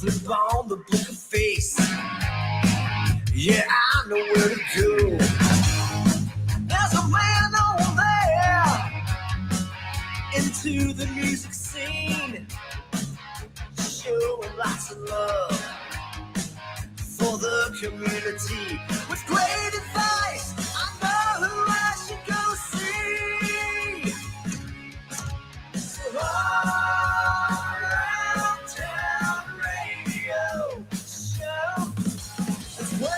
flip on the book of face. Yeah, I know where to go. There's a man over there into the music scene, showing lots of love for the community. With great advice, I know who I should go see. So around town radio show is where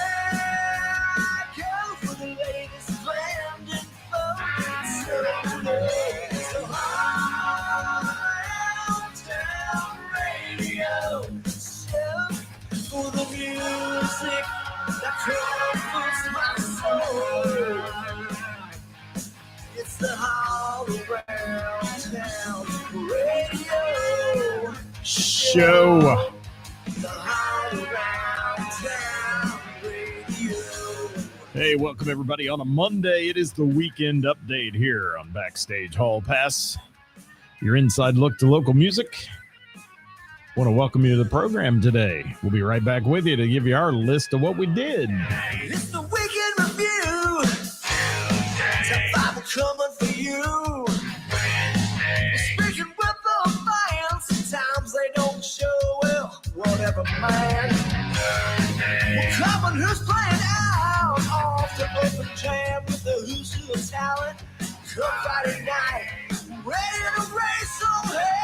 I go for the latest band info. So around town radio show for the music that comforts my soul. It's the All Around Town Radio Show. The All Around Town Radio. Hey, welcome everybody on a Monday. It is the weekend update here on Backstage Hall Pass. Your inside look to local music. Want to welcome you to the program today. We'll be right back with you to give you our list of what we did. It's the weekend review. Top 5 are coming for you. Speaking with the fans, sometimes they don't show well. Whatever, man. We're covering who's playing out off the open jam with the who's who of talent. Come Friday night, ready to race on hell.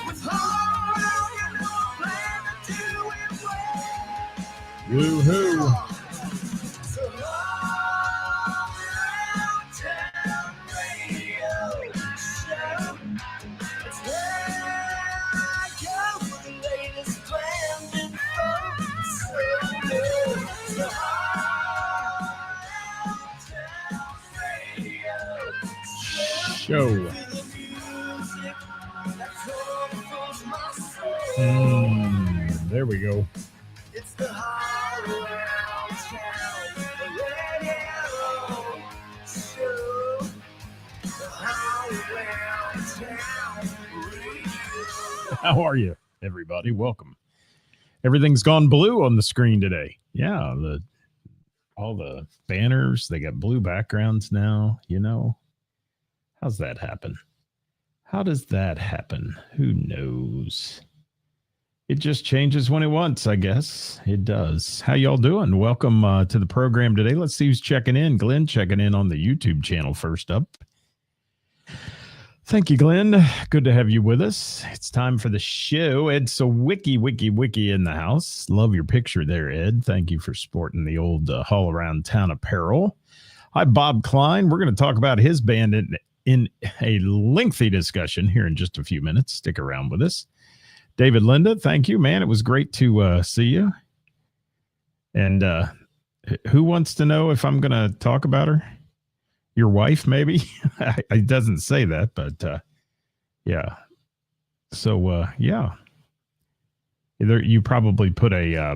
With hard and one plan to do it well. Woo-hoo. So Around Town Radio Show. It's where I go for the latest band info. So good. So Around Town Radio Show. for the music that comforts my soul. There we go. It's the All Around Town Radio Show. The All Around Town Radio. How are you, everybody? Welcome. Everything's gone blue on the screen today. Yeah, all the banners, they got blue backgrounds now, you know. How's that happen? How does that happen? Who knows? It just changes when it wants, I guess. It does. How y'all doing? Welcome to the program today. Let's see who's checking in. Glenn checking in on the YouTube channel first up. Thank you, Glenn. Good to have you with us. It's time for the show. Ed, so wiki in the house. Love your picture there, Ed. Thank you for sporting the old All Around Town apparel. Hi, Bob Klein. We're going to talk about his band in a lengthy discussion here in just a few minutes. Stick around with us. David Linda, thank you, man. It was great to see you. And who wants to know if I'm going to talk about her? Your wife, maybe? It doesn't say that, but yeah. So, yeah. You probably put a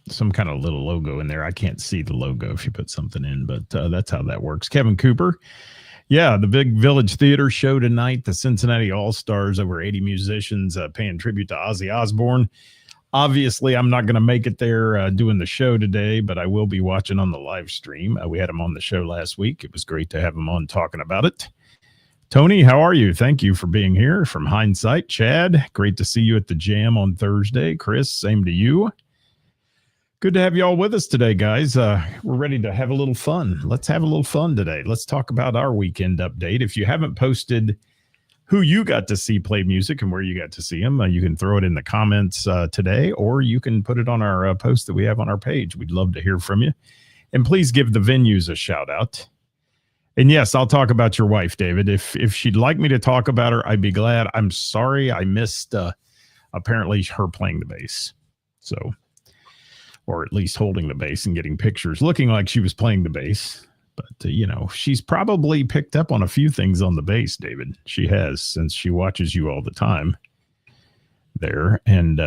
some kind of little logo in there. I can't see the logo if you put something in, but that's how that works. Kevin Cooper. Yeah, the Big Village Theater show tonight, the Cincinnati All-Stars, over 80 musicians paying tribute to Ozzy Osbourne. Obviously, I'm not going to make it there doing the show today, but I will be watching on the live stream. We had him on the show last week. It was great to have him on talking about it. Tony, how are you? Thank you for being here from Hindsight. Chad, great to see you at the Jam on Thursday. Chris, same to you. Good to have you all with us today, guys. We're ready to have a little fun. Let's have a little fun today. Let's talk about our weekend update. If you haven't posted who you got to see play music and where you got to see them, you can throw it in the comments today, or you can put it on our post that we have on our page. We'd love to hear from you. And please give the venues a shout out. And yes, I'll talk about your wife, David. If she'd like me to talk about her, I'd be glad. I'm sorry I missed apparently her playing the bass. So, or at least holding the bass and getting pictures looking like she was playing the bass. But, she's probably picked up on a few things on the bass, David. She has, since she watches you all the time there. And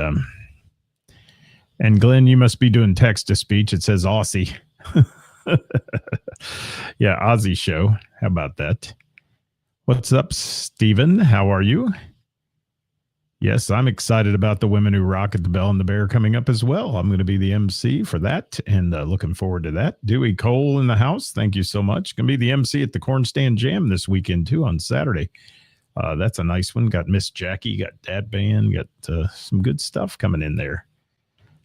Glenn, you must be doing text to speech. It says Aussie. Yeah, Aussie show. How about that? What's up, Steven? How are you? Yes, I'm excited about the Women Who Rock at the Bell and the Bear coming up as well. I'm going to be the MC for that and looking forward to that. Dewey Cole in the house. Thank you so much. Going to be the MC at the Corn Stand Jam this weekend too on Saturday. That's a nice one. Got Miss Jackie, got Dad Band, got some good stuff coming in there.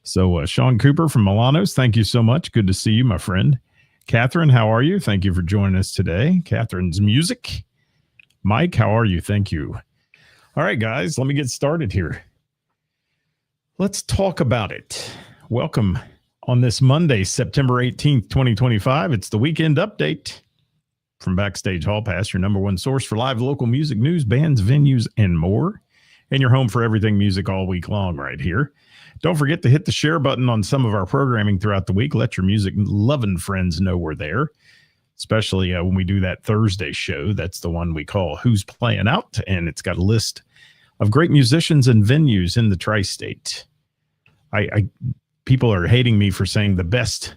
So Sean Cooper from Milanos, thank you so much. Good to see you, my friend. Catherine, how are you? Thank you for joining us today. Catherine's music. Mike, how are you? Thank you. All right, guys, let me get started here. Let's talk about it. Welcome on this Monday, September 18th, 2025. It's the weekend update from Backstage Hall Pass, your number one source for live local music news, bands, venues, and more. And your home for everything music all week long right here. Don't forget to hit the share button on some of our programming throughout the week. Let your music-loving friends know we're there. Especially when we do that Thursday show. That's the one we call Who's Playing Out, and it's got a list of great musicians and venues in the tri-state. People are hating me for saying the best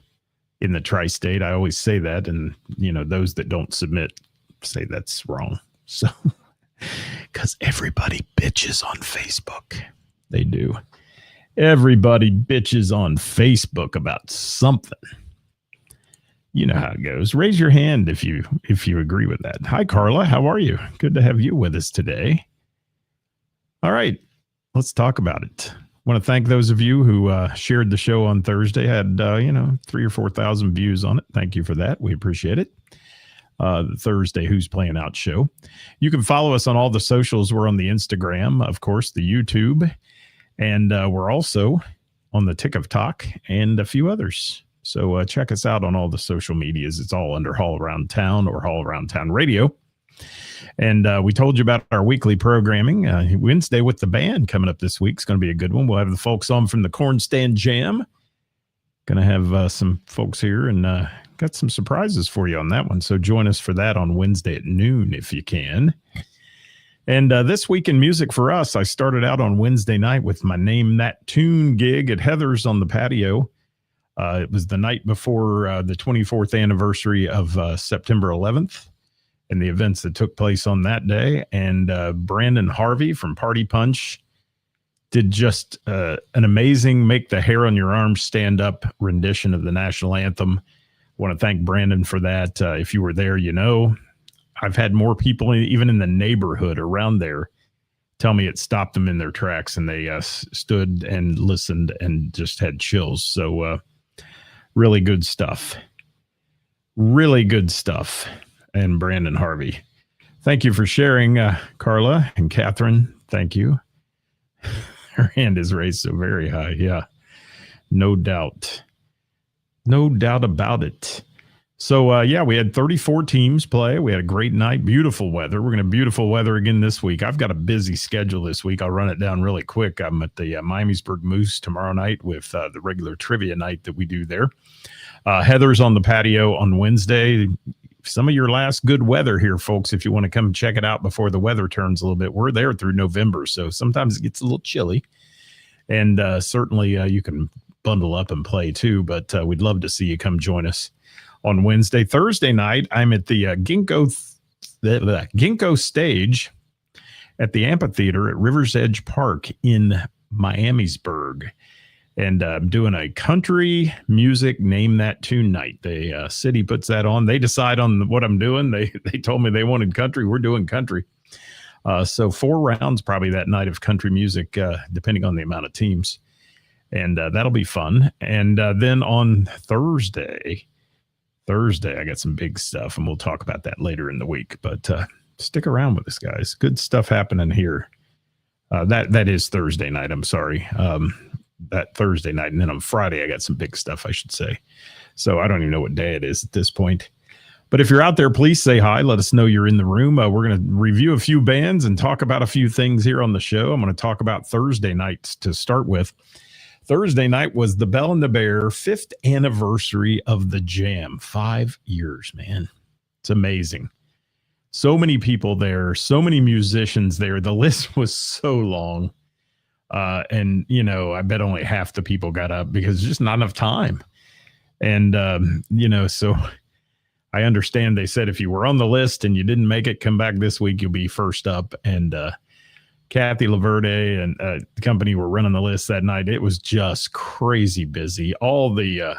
in the tri-state. I always say that, and those that don't submit say that's wrong. So, because everybody bitches on Facebook, they do. Everybody bitches on Facebook about something. You know how it goes. Raise your hand if you agree with that. Hi, Carla. How are you? Good to have you with us today. All right, let's talk about it. I want to thank those of you who shared the show on Thursday. Had 3,000 or 4,000 views on it. Thank you for that. We appreciate it. The Thursday Who's Playing Out show. You can follow us on all the socials. We're on the Instagram, of course, the YouTube, and we're also on the TikTok and a few others. So check us out on all the social medias. It's all under Hall Around Town or Hall Around Town Radio. And we told you about our weekly programming. Wednesday with the band coming up this week is going to be a good one. We'll have the folks on from the Corn Stand Jam. Going to have some folks here and got some surprises for you on that one. So join us for that on Wednesday at noon if you can. And this week in music for us, I started out on Wednesday night with my Name That Tune gig at Heather's on the patio. It was the night before the 24th anniversary of September 11th and the events that took place on that day. And Brandon Harvey from Party Punch did just an amazing make the hair on your arm stand up rendition of the national anthem. I want to thank Brandon for that. If you were there, I've had more people even in the neighborhood around there tell me it stopped them in their tracks and they stood and listened and just had chills. So, really good stuff. Really good stuff. And Brandon Harvey. Thank you for sharing, Carla and Catherine. Thank you. Her hand is raised so very high. Yeah, no doubt. No doubt about it. So, we had 34 teams play. We had a great night. Beautiful weather. We're going to have beautiful weather again this week. I've got a busy schedule this week. I'll run it down really quick. I'm at the Miamisburg Moose tomorrow night with the regular trivia night that we do there. Heather's on the patio on Wednesday. Some of your last good weather here, folks, if you want to come check it out before the weather turns a little bit. We're there through November, so sometimes it gets a little chilly. And certainly you can bundle up and play too, but we'd love to see you come join us on Wednesday. Thursday night, I'm at the Ginkgo stage at the amphitheater at Rivers Edge Park in Miamisburg. And I'm doing a country music Name That Tune night. The city puts that on. They decide on what I'm doing. They told me they wanted country. We're doing country. So 4 rounds probably that night of country music, depending on the amount of teams. And that'll be fun. And then on Thursday, I got some big stuff, and we'll talk about that later in the week. But stick around with us, guys. Good stuff happening here. That is Thursday night. I'm sorry. That Thursday night. And then on Friday, I got some big stuff, I should say. So I don't even know what day it is at this point. But if you're out there, please say hi. Let us know you're in the room. We're going to review a few bands and talk about a few things here on the show. I'm going to talk about Thursday nights to start with. Thursday night was the Bell and the Bear 5th anniversary of the Jam. 5 years, man. It's amazing. So many people there, so many musicians there. The list was so long. And, I bet only half the people got up because there's just not enough time. And, so I understand they said if you were on the list and you didn't make it, come back this week, you'll be first up. And Kathy Laverde and the company were running the list that night. It was just crazy busy. All the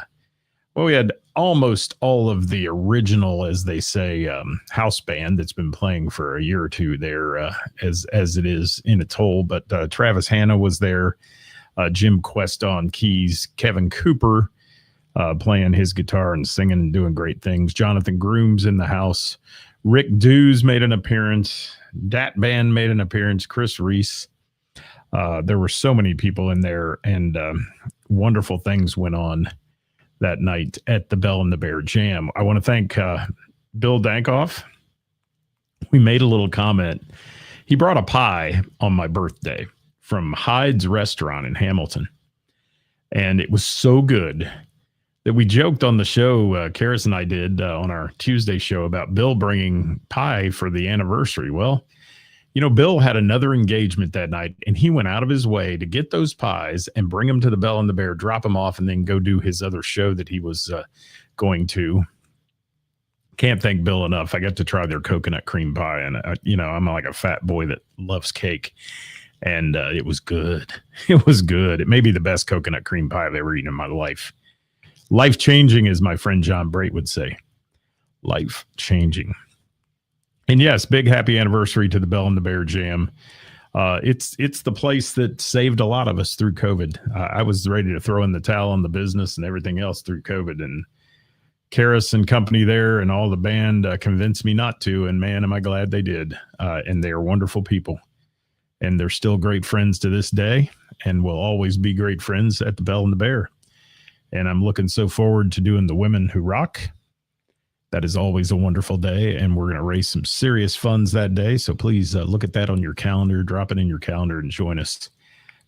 we had almost all of the original, as they say, house band that's been playing for a year or two there, as it is in its whole. But Travis Hanna was there, Jim Quest on keys, Kevin Cooper playing his guitar and singing and doing great things. Jonathan Grooms in the house. Rick Dews made an appearance. Dat Band made an appearance. Chris Reese. There were so many people in there, and wonderful things went on that night at the Bell and the Bear Jam. I want to thank Bill Dankoff. We made a little comment. He brought a pie on my birthday from Hyde's Restaurant in Hamilton, and it was so good that we joked on the show, Karis and I did on our Tuesday show, about Bill bringing pie for the anniversary. Well, you know, Bill had another engagement that night, and he went out of his way to get those pies and bring them to the Bell and the Bear, drop them off, and then go do his other show that he was going to. Can't thank Bill enough. I got to try their coconut cream pie, and, I'm like a fat boy that loves cake, and it was good. It was good. It may be the best coconut cream pie I've ever eaten in my life. Life-changing, as my friend John Brait would say. Life-changing. And yes, big happy anniversary to the Bell and the Bear Jam. It's the place that saved a lot of us through COVID. I was ready to throw in the towel on the business and everything else through COVID. And Karis and company there and all the band convinced me not to. And man, am I glad they did. And they are wonderful people. And they're still great friends to this day and will always be great friends at the Bell and the Bear. And I'm looking so forward to doing the Women Who Rock. That is always a wonderful day, and we're going to raise some serious funds that day. So please look at that on your calendar, drop it in your calendar, and join us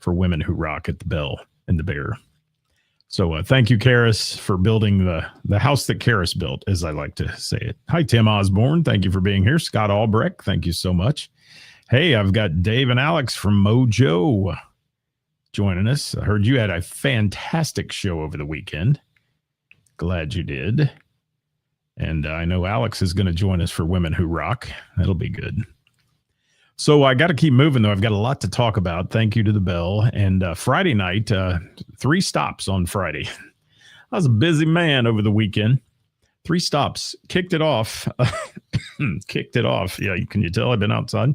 for Women Who Rock at the Bell and the Bear. So thank you, Karis, for building the house that Karis built, as I like to say it. Hi, Tim Osborne. Thank you for being here. Scott Albrecht, thank you so much. Hey, I've got Dave and Alex from Mojo joining us. I heard you had a fantastic show over the weekend. Glad you did. And I know Alex is going to join us for Women Who Rock. That'll be good. So I got to keep moving, though. I've got a lot to talk about. Thank you to the Bell. And Friday night, 3 stops on Friday. I was a busy man over the weekend. 3 stops. Kicked it off. Yeah, can you tell I've been outside?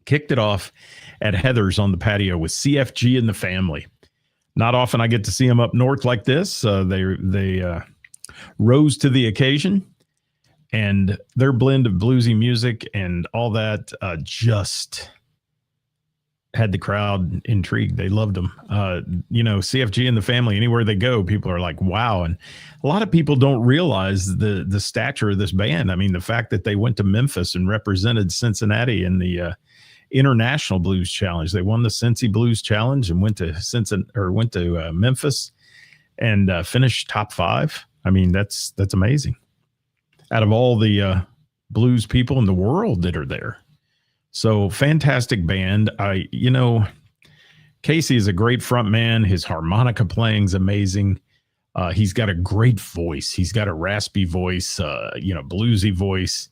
Kicked it off at Heather's on the patio with CFG and the family. Not often I get to see them up north like this. They rose to the occasion, and their blend of bluesy music and all that just had the crowd intrigued. They loved them. CFG and the family, anywhere they go, people are like, wow. And a lot of people don't realize the stature of this band. I mean, the fact that they went to Memphis and represented Cincinnati in the International Blues Challenge. They won the Cincy Blues Challenge and went to Memphis and finished top 5. I mean, that's amazing. Out of all the blues people in the world that are there. So fantastic band. Casey is a great front man. His harmonica playing's amazing. He's got a great voice. He's got a raspy voice, bluesy voice.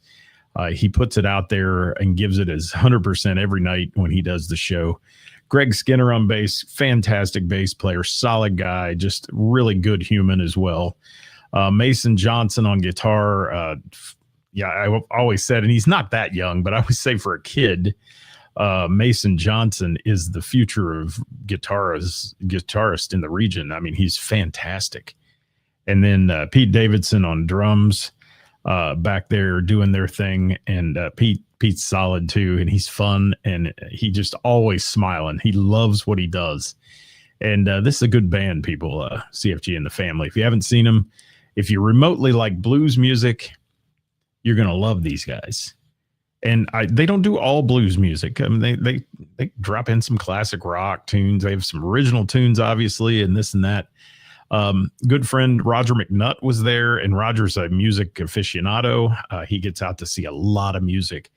He puts it out there and gives it his 100% every night when he does the show. Greg Skinner on bass, fantastic bass player, solid guy, just really good human as well. Mason Johnson on guitar. I always said, and he's not that young, but I always say for a kid, Mason Johnson is the future of guitarist in the region. I mean, he's fantastic. And then Pete Davidson on drums back there doing their thing. And Pete's solid too, and he's fun, and he just always smiling. He loves what he does. And this is a good band, people, CFG and the family. If you haven't seen them, if you remotely like blues music, you're going to love these guys. And they don't do all blues music. I mean, they drop in some classic rock tunes. They have some original tunes, obviously, and this and that. Good friend Roger McNutt was there, and Roger's a music aficionado. He gets out to see a lot of music.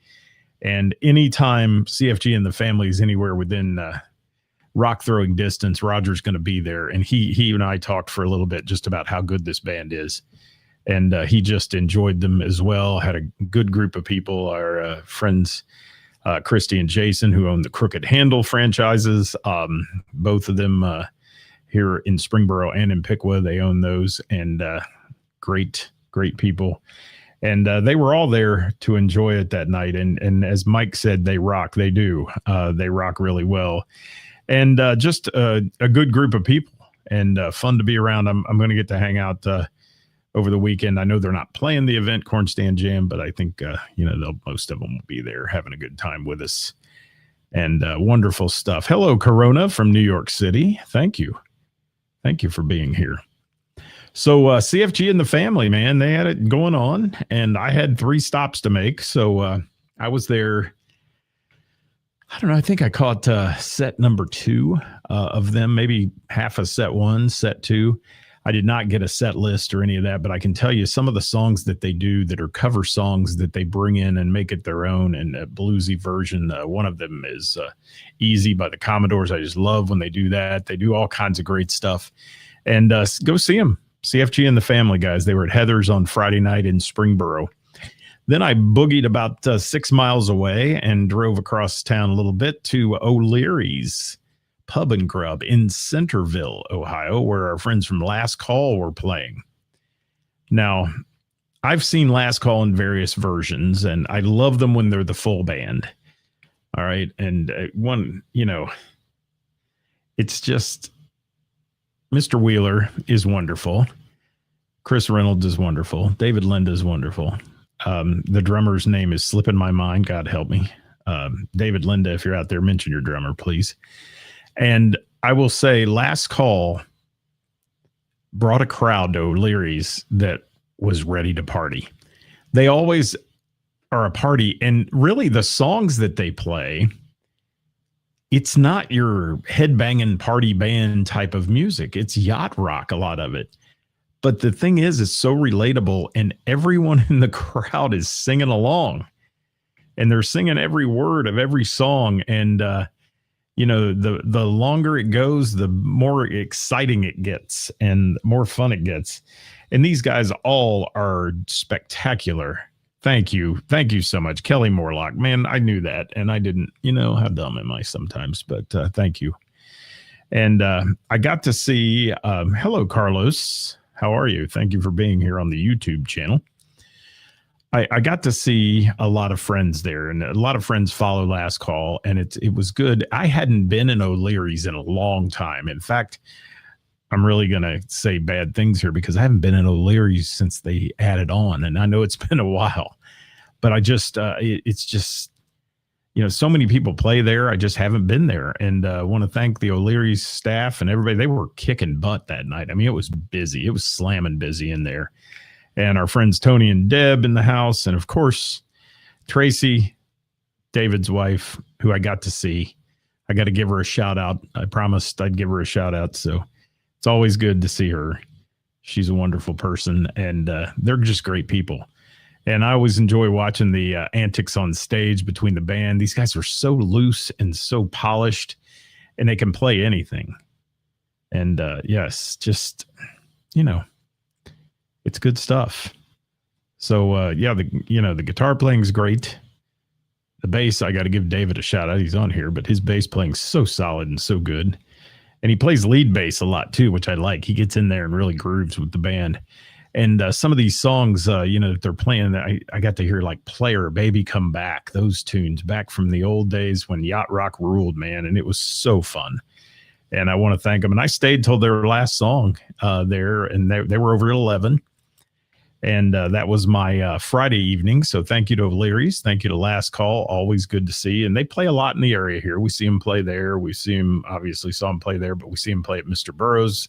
And anytime CFG and the family is anywhere within rock throwing distance, Roger's going to be there. And he and I talked for a little bit just about how good this band is. And he just enjoyed them as well. Had a good group of people. Our friends Christy and Jason, who own the Crooked Handle franchises. Both of them here in Springboro and in Piqua, they own those, and great people. And they were all there to enjoy it that night. And as Mike said, they rock. They do. They rock really well. And just a good group of people, and fun to be around. I'm going to get to hang out over the weekend. I know they're not playing the event, Corn Stand Jam, but I think, most of them will be there having a good time with us. And wonderful stuff. Hello, Corona from New York City. Thank you. Thank you for being here. So CFG and the family, man, they had it going on, and I had 3 stops to make. So I was there. I don't know. I think I caught set number 2 of them, maybe half of set 1, set 2. I did not get a set list or any of that, but I can tell you some of the songs that they do that are cover songs that they bring in and make it their own, and a bluesy version. One of them is Easy by the Commodores. I just love when they do that. They do all kinds of great stuff. And go see them. CFG and the family, guys. They were at Heather's on Friday night in Springboro. Then I boogied about 6 miles away and drove across town a little bit to O'Leary's Pub and Grub in Centerville, Ohio, where our friends from Last Call were playing. Now, I've seen Last Call in various versions, and I love them when they're the full band. All right. And it's just... Mr. Wheeler is wonderful. Chris Reynolds is wonderful. David Linda is wonderful. The drummer's name is slipping my mind. God help me. David Linda, if you're out there, mention your drummer, please. And I will say Last Call brought a crowd to O'Leary's that was ready to party. They always are a party. And really the songs that they play, it's not your headbanging party band type of music. It's yacht rock, a lot of it. But the thing is, it's so relatable, and everyone in the crowd is singing along. And they're singing every word of every song. And, the longer it goes, the more exciting it gets and more fun it gets. And these guys all are spectacular. Thank you. Thank you so much. Kelly Morlock. Man, I knew that. And I didn't, how dumb am I sometimes, but thank you. And I got to see, hello, Carlos. How are you? Thank you for being here on the YouTube channel. I got to see a lot of friends there, and a lot of friends follow Last Call, and it was good. I hadn't been in O'Leary's in a long time. In fact, I'm really going to say bad things here because I haven't been in O'Leary's since they added on. And I know it's been a while, but I just, it's just, so many people play there. I just haven't been there. And I want to thank the O'Leary's staff and everybody. They were kicking butt that night. I mean, it was busy. It was slamming busy in there. And our friends Tony and Deb in the house. And of course, Tracy, David's wife, who I got to see. I got to give her a shout out. I promised I'd give her a shout out. So it's always good to see her. She's a wonderful person, and they're just great people. And I always enjoy watching the antics on stage between the band. These guys are so loose and so polished, and they can play anything. And yes, just, it's good stuff. So the guitar playing is great. The bass, I got to give David a shout out. He's on here, but his bass playing is so solid and so good. And he plays lead bass a lot too, which I like. He gets in there and really grooves with the band. And some of these songs, that they're playing, I got to hear like Player, Baby Come Back, those tunes back from the old days when yacht rock ruled, man. And it was so fun. And I want to thank them. And I stayed till their last song there, and they were over at 11. And that was my Friday evening. So thank you to O'Leary's. Thank you to Last Call. Always good to see. And they play a lot in the area here. We see them play there. We see them, obviously saw them play there, but we see them play at Mr. Burroughs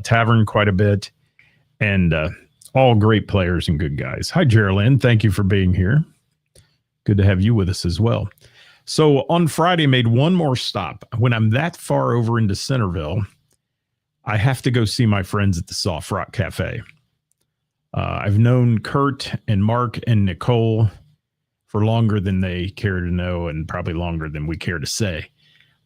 Tavern quite a bit. And all great players and good guys. Hi, Geraldine. Thank you for being here. Good to have you with us as well. So on Friday, made one more stop. When I'm that far over into Centerville, I have to go see my friends at the Soft Rock Cafe. I've known Kurt and Mark and Nicole for longer than they care to know, and probably longer than we care to say.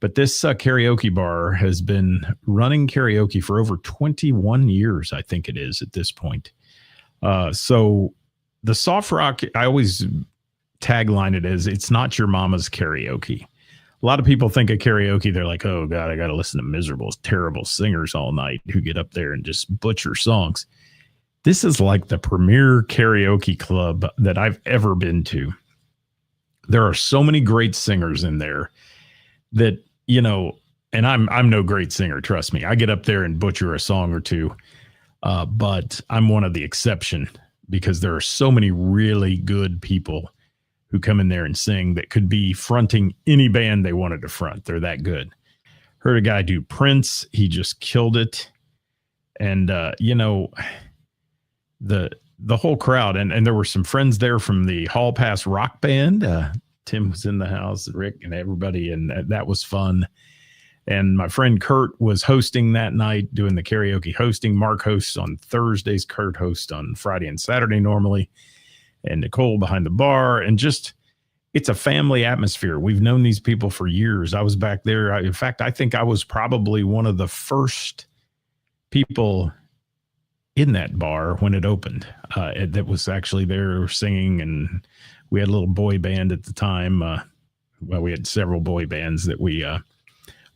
But this karaoke bar has been running karaoke for over 21 years, I think it is at this point. So the Soft Rock, I always tagline it is, it's not your mama's karaoke. A lot of people think of karaoke, they're like, oh God, I got to listen to miserable, terrible singers all night who get up there and just butcher songs. This is like the premier karaoke club that I've ever been to. There are so many great singers in there that, you know, and I'm no great singer, trust me. I get up there and butcher a song or two, but I'm one of the exception because there are so many really good people who come in there and sing that could be fronting any band they wanted to front. They're that good. Heard a guy do Prince. He just killed it. And, you know, the whole crowd, and there were some friends there from the Hall Pass Rock Band. Tim was in the house, Rick and everybody, and that was fun. And my friend Kurt was hosting that night, doing the karaoke hosting. Mark hosts on Thursdays. Kurt hosts on Friday and Saturday normally. And Nicole behind the bar. And just, it's a family atmosphere. We've known these people for years. I was back there. In fact, I think I was probably one of the first people in that bar when it opened that was actually there singing. And we had a little boy band at the time. Well, we had several boy bands that we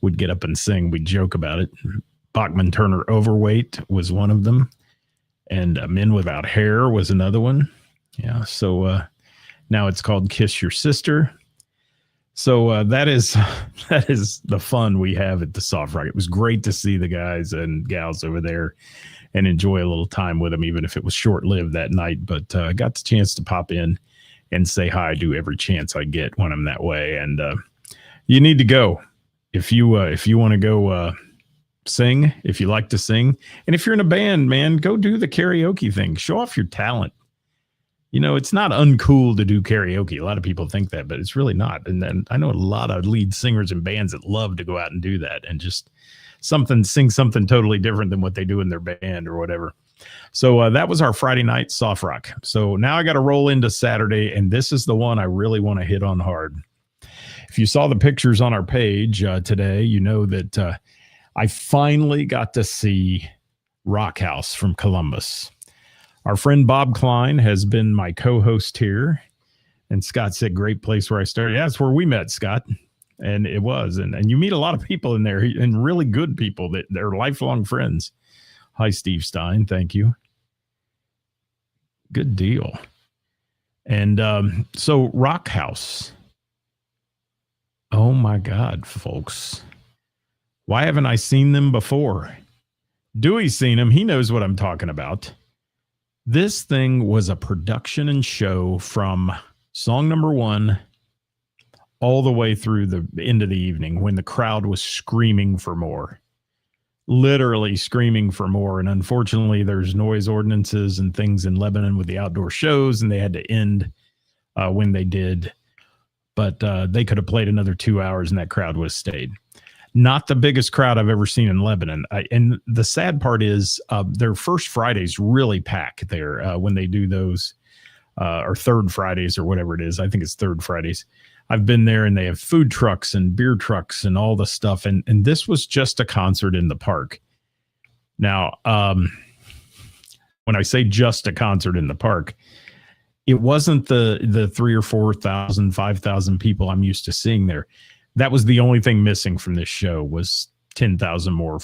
would get up and sing. We'd joke about it. Bachman Turner Overweight was one of them. And Men Without Hair was another one. Yeah. So now it's called Kiss Your Sister. So that is the fun we have at the Soft Rock. It was great to see the guys and gals over there and enjoy a little time with them, even if it was short-lived that night. But I got the chance to pop in and say hi to every chance I get when I'm that way. And you need to go if you want to go sing, if you like to sing. And if you're in a band, man, go do the karaoke thing. Show off your talent. You know, it's not uncool to do karaoke. A lot of people think that, but it's really not. And then I know a lot of lead singers and bands that love to go out and do that and just sing something totally different than what they do in their band or whatever. So that was our Friday night Soft Rock. So now I got to roll into Saturday, and this is the one I really want to hit on hard. If you saw the pictures on our page today, you know that I finally got to see Rock House from Columbus. Our friend Bob Klein has been my co-host here. And Scott said, great place where I started. Yeah, that's where we met, Scott. And it was. And you meet a lot of people in there, and really good people that they're lifelong friends. Hi, Steve Stein. Thank you. Good deal. And so Rock House. Oh, my God, folks. Why haven't I seen them before? Dewey's seen them. He knows what I'm talking about. This thing was a production and show from song number 1 all the way through the end of the evening when the crowd was screaming for more, literally screaming for more. And unfortunately, there's noise ordinances and things in Lebanon with the outdoor shows, and they had to end when they did. But they could have played another 2 hours and that crowd would have stayed. Not the biggest crowd I've ever seen in Lebanon. And the sad part is their first Fridays really pack there when they do those, or third Fridays or whatever it is. I think it's third Fridays. I've been there, and they have food trucks and beer trucks and all the stuff. And this was just a concert in the park. Now, when I say just a concert in the park, it wasn't the 3,000 or 4,000, 5,000 people I'm used to seeing there. That was the only thing missing from this show was 10,000 more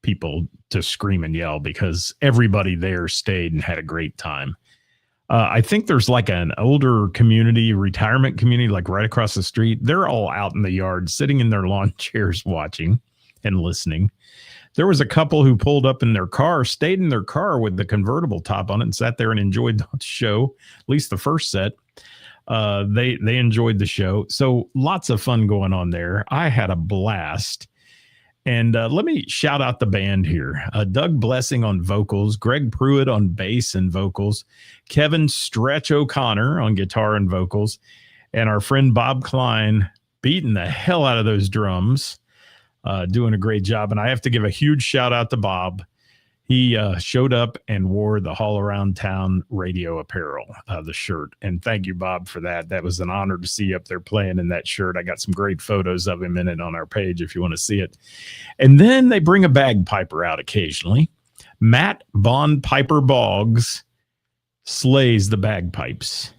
people to scream and yell, because everybody there stayed and had a great time. I think there's like an older community, retirement community, like right across the street. They're all out in the yard, sitting in their lawn chairs, watching and listening. There was a couple who pulled up in their car, stayed in their car with the convertible top on it, and sat there and enjoyed the show, at least the first set. They enjoyed the show. So lots of fun going on there. I had a blast. And let me shout out the band here. Doug Blessing on vocals, Greg Pruitt on bass and vocals, Kevin Stretch O'Connor on guitar and vocals, and our friend Bob Klein beating the hell out of those drums, doing a great job. And I have to give a huge shout out to Bob. He showed up and wore the All Around Town radio apparel, the shirt. And thank you, Bob, for that. That was an honor to see you up there playing in that shirt. I got some great photos of him in it on our page if you want to see it. And then they bring a bagpiper out occasionally. Matt Bond Piper Boggs slays the bagpipes.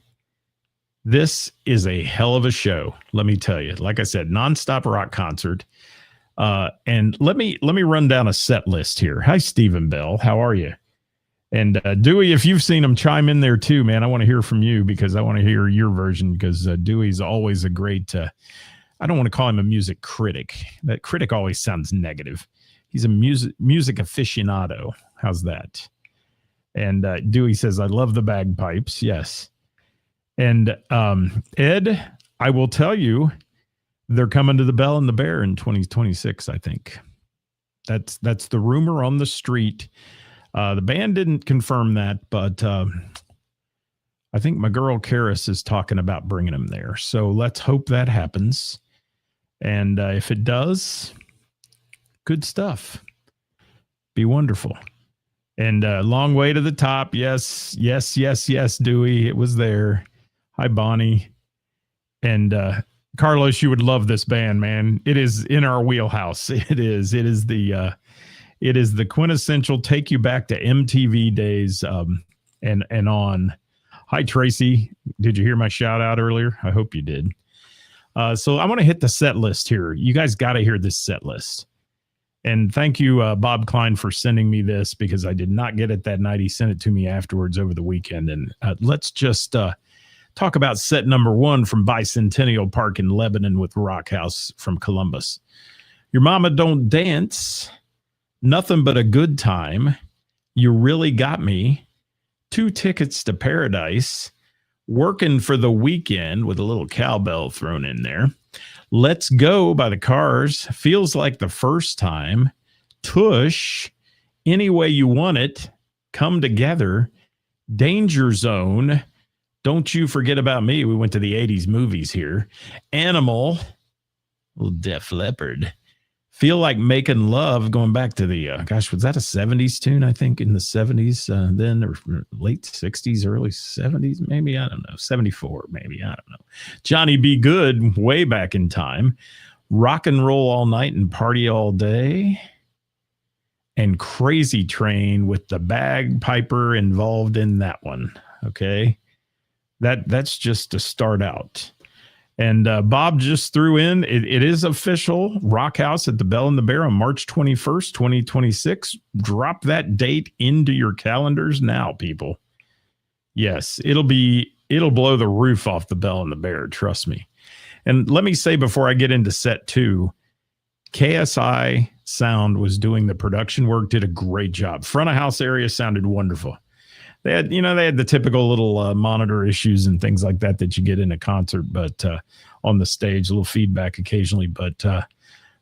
This is a hell of a show, let me tell you. Like I said, nonstop rock concert. And let me run down a set list here. Hi, Stephen Bell. How are you? And Dewey, if you've seen him, chime in there too, man. I want to hear from you because I want to hear your version because Dewey's always a great, I don't want to call him a music critic. That critic always sounds negative. He's a music aficionado. How's that? And Dewey says, I love the bagpipes. Yes. And Ed, I will tell you, they're coming to the Bell and the Bear in 2026, I think. That's the rumor on the street. The band didn't confirm that, but I think my girl Karis is talking about bringing them there. So let's hope that happens. And if it does, good stuff. Be wonderful. And long way to the top. Yes, Dewey. It was there. Hi, Bonnie. And Carlos, you would love this band, man. It is in our wheelhouse. It is the quintessential take you back to MTV days and on. Hi, Tracy. Did you hear my shout out earlier? I hope you did. So I want to hit the set list here. You guys got to hear this set list. And thank you, Bob Klein, for sending me this because I did not get it that night. He sent it to me afterwards over the weekend. And let's just talk about set number 1 from Bicentennial Park in Lebanon with Rock House from Columbus. Your Mama Don't Dance, Nothing But a Good Time, You Really Got Me, 2 Tickets to Paradise, Working for the Weekend with a little cowbell thrown in there, Let's Go by the Cars, Feels Like the First Time, Tush, Any Way You Want It, Come Together, Danger Zone, Don't You Forget About Me. We went to the 80s movies here. Animal, little Def Leppard, Feel Like Making Love, going back to the, was that a 70s tune, I think, in the 70s then, or late 60s, early 70s, maybe? I don't know. 74, maybe. I don't know. Johnny B. Good, way back in time. Rock and Roll All Night and Party All Day. And Crazy Train with the bagpiper involved in that one. Okay. That's just to start out. And Bob just threw in, it is official, Rock House at the Bell and the Bear on March 21st, 2026. Drop that date into your calendars now, people. Yes, it'll blow the roof off the Bell and the Bear, trust me. And let me say before I get into set 2, KSI Sound was doing the production work, did a great job. Front of house area sounded wonderful. They had the typical little monitor issues and things like that you get in a concert, but on the stage, a little feedback occasionally. But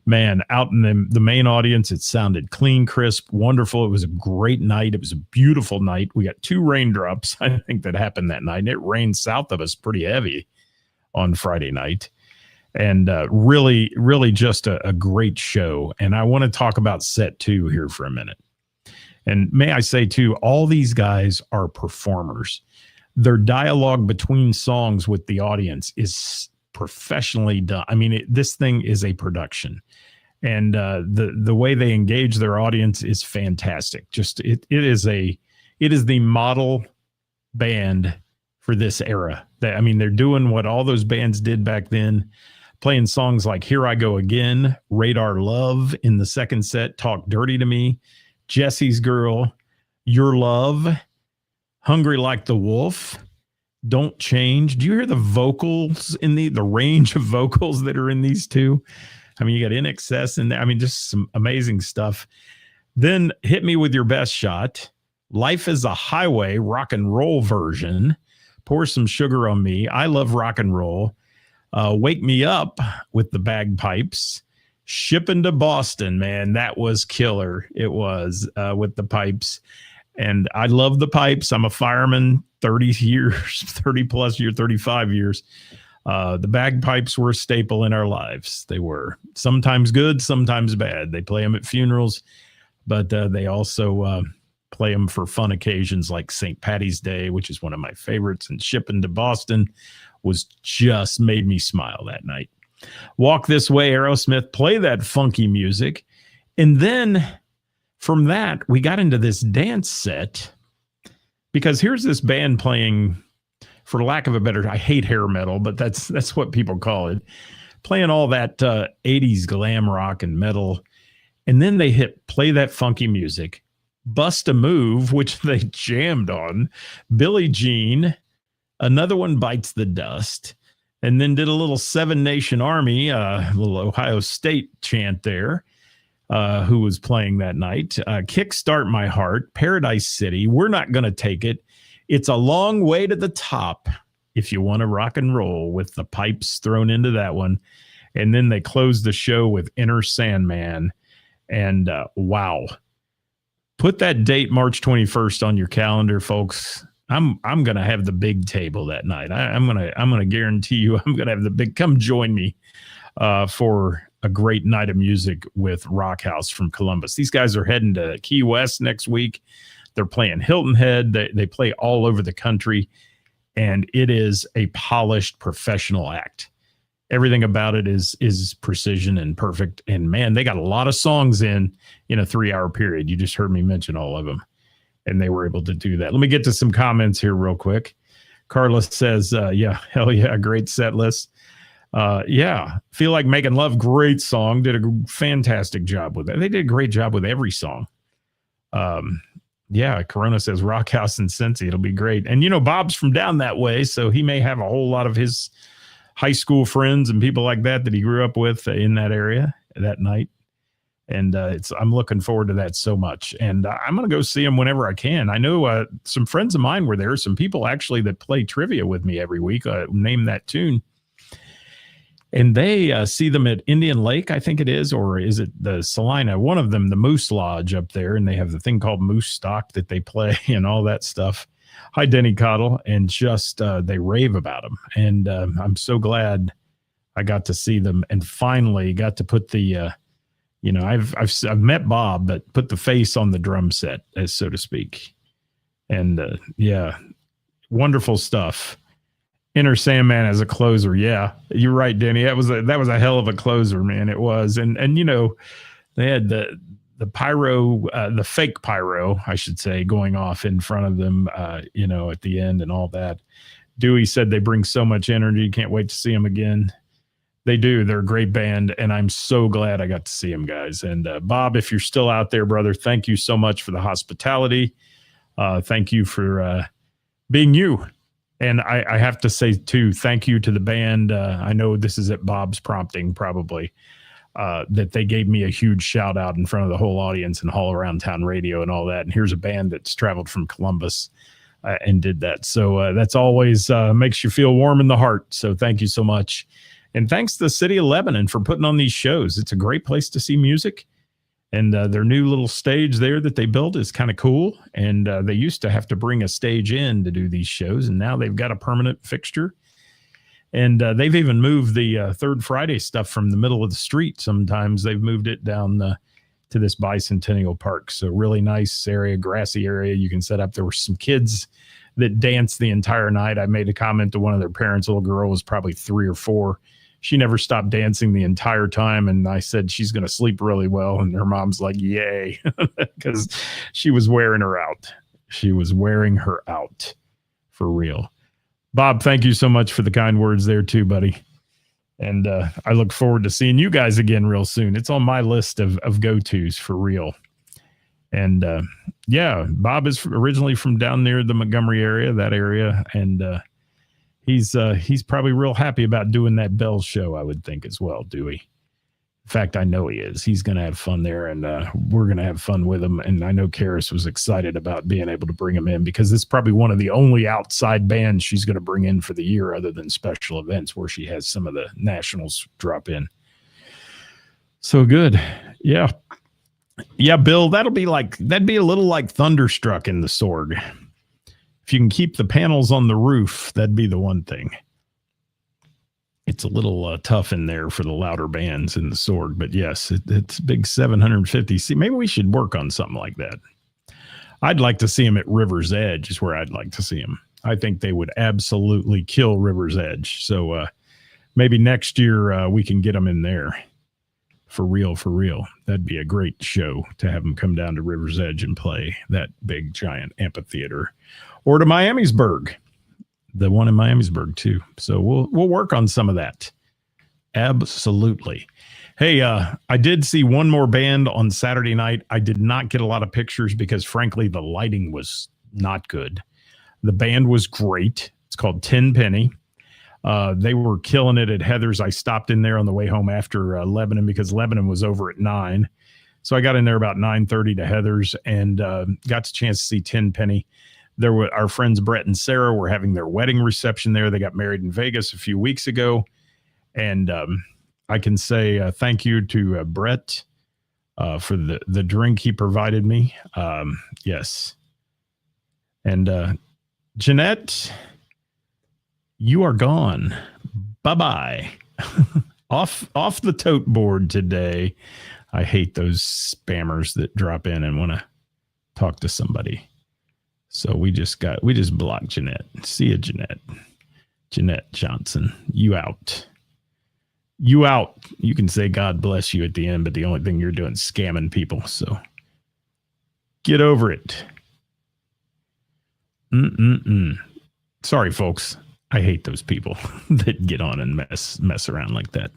man, out in the main audience, it sounded clean, crisp, wonderful. It was a great night. It was a beautiful night. We got 2 raindrops, I think, that happened that night. And it rained south of us pretty heavy on Friday night. And really, really just a great show. And I want to talk about set 2 here for a minute. And may I say, too, all these guys are performers. Their dialogue between songs with the audience is professionally done. I mean, this thing is a production. And the way they engage their audience is fantastic. Just it is the model band for this era. They're doing what all those bands did back then, playing songs like Here I Go Again, Radar Love in the second set, Talk Dirty to Me, Jesse's Girl, Your Love, Hungry Like the Wolf, Don't Change. Do you hear the vocals in the range of vocals that are in these two? I mean, you got In Excess in there. I mean, just some amazing stuff. Then Hit Me With Your Best Shot, Life is a Highway, rock and roll version, Pour Some Sugar on Me, I Love Rock and Roll, Wake Me Up with the bagpipes, Shipping to Boston, man, that was killer. It was with the pipes. And I love the pipes. I'm a fireman, 35 years. The bagpipes were a staple in our lives. They were sometimes good, sometimes bad. They play them at funerals, but they also play them for fun occasions like St. Patty's Day, which is one of my favorites. And Shipping to Boston was just made me smile that night. Walk This Way, Aerosmith, play that funky music. And then from that, we got into this dance set because here's this band playing for lack of a better, I hate hair metal, but that's what people call it. Playing all that 80s glam rock and metal. And then they hit play that funky music, Bust a Move, which they jammed on, Billie Jean, another one, Bites the Dust, and then did a little Seven Nation Army, a little Ohio State chant there, who was playing that night. Kickstart My Heart, Paradise City, We're Not Gonna Take It, It's a Long Way to the Top, if you want to rock and roll, with the pipes thrown into that one. And then they closed the show with Inner Sandman. And wow, put that date, March 21st, on your calendar, folks. I'm gonna have the big table that night. I'm gonna guarantee you I'm gonna have the big. Come join me for a great night of music with Rock House from Columbus. These guys are heading to Key West next week. They're playing Hilton Head. They play all over the country, and it is a polished professional act. Everything about it is precision and perfect. And man, they got a lot of songs in a 3-hour period. You just heard me mention all of them, and they were able to do that. Let me get to some comments here real quick. Carla says, yeah, hell yeah, great set list. Yeah, Feel Like Making Love, great song. Did a fantastic job with it. They did a great job with every song. Yeah, Corona says Rock House in Cincy. It'll be great. And, Bob's from down that way, so he may have a whole lot of his high school friends and people like that he grew up with in that area that night. And I'm looking forward to that so much. And I'm going to go see him whenever I can. I know some friends of mine were there. Some people actually that play trivia with me every week name that tune. And they see them at Indian Lake, I think it is, or is it the Salina? One of them, the Moose Lodge up there. And they have the thing called Moose Stock that they play and all that stuff. Hi, Denny Cottle. And just they rave about them. And I'm so glad I got to see them and finally got to put the I've met Bob, but put the face on the drum set, as so to speak. And yeah, wonderful stuff. Inner Sandman as a closer. Yeah, you're right, Denny. That was a hell of a closer, man. It was. And they had the pyro, the fake pyro, I should say, going off in front of them, at the end and all that. Dewey said they bring so much energy. Can't wait to see them again. They do. They're a great band, and I'm so glad I got to see them, guys. And Bob, if you're still out there, brother, thank you so much for the hospitality. Thank you for being you. And I have to say, too, thank you to the band. I know this is at Bob's prompting, probably, that they gave me a huge shout out in front of the whole audience and all around town radio and all that. And here's a band that's traveled from Columbus and did that. So that's always makes you feel warm in the heart. So thank you so much. And thanks to the city of Lebanon for putting on these shows. It's a great place to see music. And their new little stage there that they built is kind of cool. And they used to have to bring a stage in to do these shows. And now they've got a permanent fixture. And they've even moved the Third Friday stuff from the middle of the street. Sometimes they've moved it down to this Bicentennial Park. So really nice area, grassy area you can set up. There were some kids that danced the entire night. I made a comment to one of their parents. A little girl was probably 3 or 4. She never stopped dancing the entire time. And I said, she's going to sleep really well. And her mom's like, yay, because she was wearing her out. She was wearing her out for real. Bob, thank you so much for the kind words there too, buddy. And I look forward to seeing you guys again real soon. It's on my list of go-tos for real. And yeah, Bob is originally from down near the Montgomery area, that area. And he's probably real happy about doing that Bell show, I would think, as well, Dewey. In fact, I know he is. He's going to have fun there, and we're going to have fun with him. And I know Karis was excited about being able to bring him in because it's probably one of the only outside bands she's going to bring in for the year other than special events where she has some of the nationals drop in. So good. Yeah. Yeah, Bill, that'd be a little like Thunderstruck in the Sorg. If you can keep the panels on the roof, that'd be the one thing. It's a little tough in there for the louder bands in the Sorg, but yes, it's big 750. See, maybe we should work on something like that. I'd like to see them at River's Edge is where I'd like to see them. I think they would absolutely kill River's Edge. So maybe next year we can get them in there. For real, for real. That'd be a great show to have them come down to River's Edge and play that big, giant amphitheater. Or to Miamisburg. the one in Miamisburg too. So we'll work on some of that. Absolutely. Hey, I did see one more band on Saturday night. I did not get a lot of pictures because, frankly, the lighting was not good. The band was great. It's called Tenpenny. They were killing it at Heather's. I stopped in there on the way home after Lebanon because Lebanon was over at 9. So I got in there about 9:30 to Heather's and got a chance to see Tenpenny. There were our friends Brett and Sarah were having their wedding reception there. They got married in Vegas a few weeks ago. And I can say thank you to Brett for the drink he provided me. Yes. And Jeanette, you are gone. Bye-bye. off the tote board today. I hate those spammers that drop in and want to talk to somebody. So we just blocked Jeanette. See you, Jeanette. Jeanette Johnson, you out. You out. You can say God bless you at the end, but the only thing you're doing is scamming people. So get over it. Sorry, folks. I hate those people that get on and mess around like that.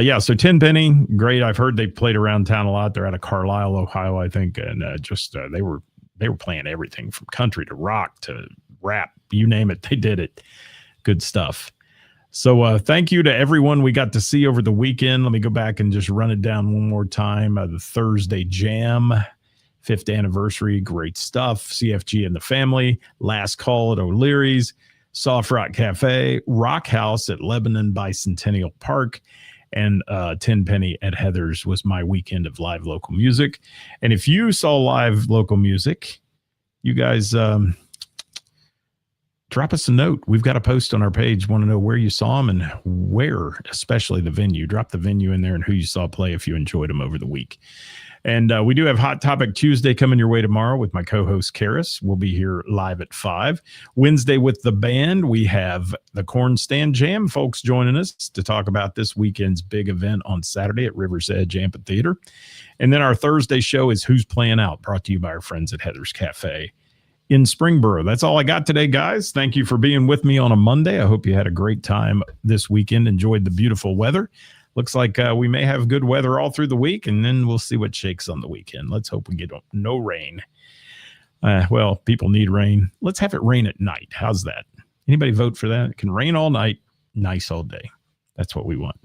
Yeah, so Tenpenny, great. I've heard they played around town a lot. They're out of Carlisle, Ohio, I think, and they were playing everything from country to rock to rap. You name it, they did it. Good stuff. So thank you to everyone we got to see over the weekend. Let me go back and just run it down one more time. The Thursday Jam, 5th anniversary, great stuff. CFG and the Family, Last Call at O'Leary's, Soft Rock Cafe, Rock House at Lebanon Bicentennial Park, and Tenpenny at Heather's was my weekend of live local music. And if you saw live local music, you guys drop us a note. We've got a post on our page. Want to know where you saw them and where, especially the venue. Drop the venue in there and who you saw play if you enjoyed them over the week. And we do have Hot Topic Tuesday coming your way tomorrow with my co-host Karis. We'll be here live at 5. Wednesday with the band, we have the Corn Stand Jam folks joining us to talk about this weekend's big event on Saturday at River's Edge Amphitheater. And then our Thursday show is Who's Playing Out, brought to you by our friends at Heather's Cafe in Springboro. That's all I got today, guys. Thank you for being with me on a Monday. I hope you had a great time this weekend, enjoyed the beautiful weather. Looks like we may have good weather all through the week, and then we'll see what shakes on the weekend. Let's hope we get no rain. Well, people need rain. Let's have it rain at night. How's that? Anybody vote for that? It can rain all night, nice all day. That's what we want,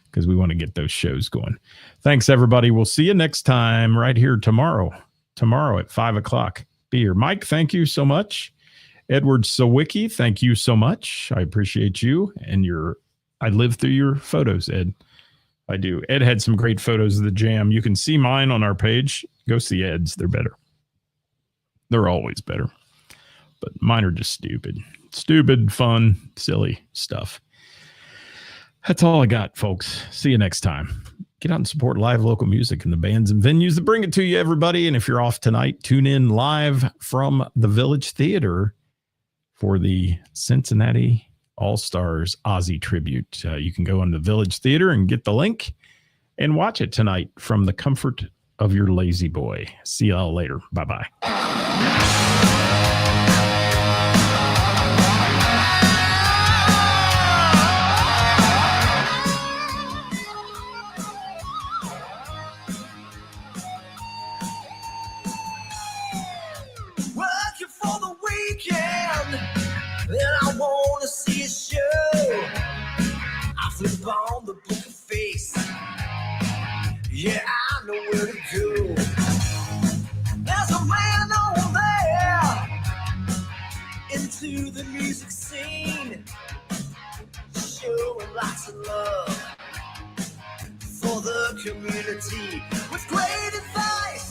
because we want to get those shows going. Thanks, everybody. We'll see you next time right here tomorrow at 5 o'clock. Be here. Mike, thank you so much. Edward Sawicki, thank you so much. I appreciate you and I live through your photos, Ed. I do. Ed had some great photos of the jam. You can see mine on our page. Go see Ed's. They're better. They're always better. But mine are just stupid. Stupid, fun, silly stuff. That's all I got, folks. See you next time. Get out and support live local music and the bands and venues that bring it to you, everybody. And if you're off tonight, tune in live from the Village Theater for the Cincinnati All-Stars Ozzy tribute. You can go on the Village Theater and get the link and watch it tonight from the comfort of your lazy boy. See y'all later. Bye-bye. Working for the weekend, then I want to see a show. I flip on the book of face. Yeah, I know where to go. There's a man over there into the music scene, showing lots of love for the community with great advice.